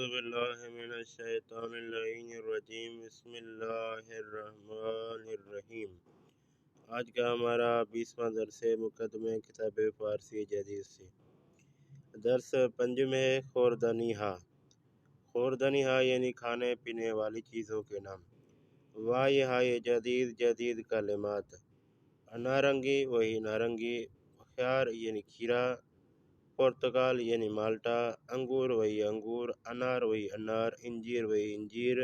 باللہ من الشیطان اللعین الرجیم بسم اللہ الرحمن الرحیم۔ آج کا ہمارا 20واں درس مقدمہ کتاب فارسی جدید سے۔ درس پنجم ہے خوردنی ہا۔ خوردنی ہا یعنی کھانے پینے والی چیزوں کے نام۔ وائی ہائے جدید جدید کلمات۔ نارنگی وہی نارنگی، خیار یعنی کھیرا، پرتگال یعنی مالٹا، انگور وہی انگور، انار وہی انار، انجیر وہی انجیر،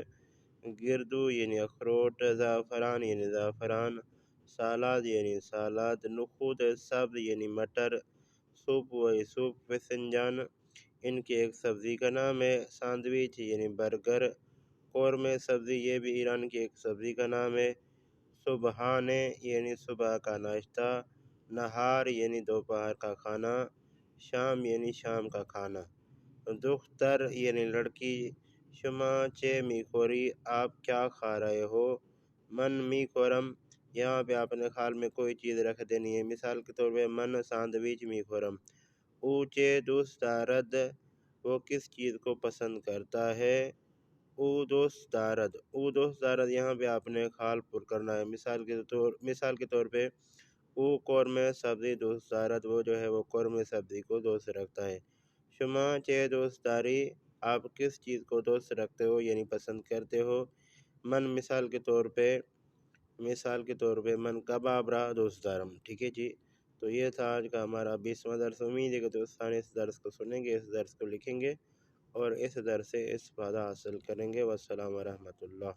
گردو یعنی اخروٹ، زعفران یعنی زعفران، سالاد یعنی سالاد، نخود سبز یعنی مٹر، سوپ وہی سوپ، فسنجان ان کی ایک سبزی کا نام ہے، سینڈوچ یعنی برگر، قورمے سبزی یہ بھی ایران کی ایک سبزی کا نام ہے، صبحانے یعنی صبح کا ناشتہ، نہار یعنی دوپہر کا کھانا، شام یعنی شام کا کھانا، دختر یعنی لڑکی، شما چے می خوری آپ کیا کھا رہے ہو، من می خورم یہاں پہ آپ نے خیال میں کوئی چیز رکھ دینی ہے، مثال کے طور پہ من سینڈوچ می خورم، او چے دوست دارد وہ کس چیز کو پسند کرتا ہے، او دوست دارد یہاں پہ آپ نے خال پر کرنا ہے، مثال کے طور پہ او قورمے سبزی دوست دارد وہ جو ہے وہ قورمے سبزی کو دوست رکھتا ہے، شما چے دوست داری آپ کس چیز کو دوست رکھتے ہو یعنی پسند کرتے ہو، من مثال کے طور پہ من کباب را دوست دارم۔ ٹھیک ہے جی، تو یہ تھا آج کا ہمارا 20واں درس۔ امید ہے کہ دوستان اس درس کو سنیں گے، اس درس کو لکھیں گے اور اس درس سے استفادہ حاصل کریں گے۔ والسلام ورحمۃ اللہ۔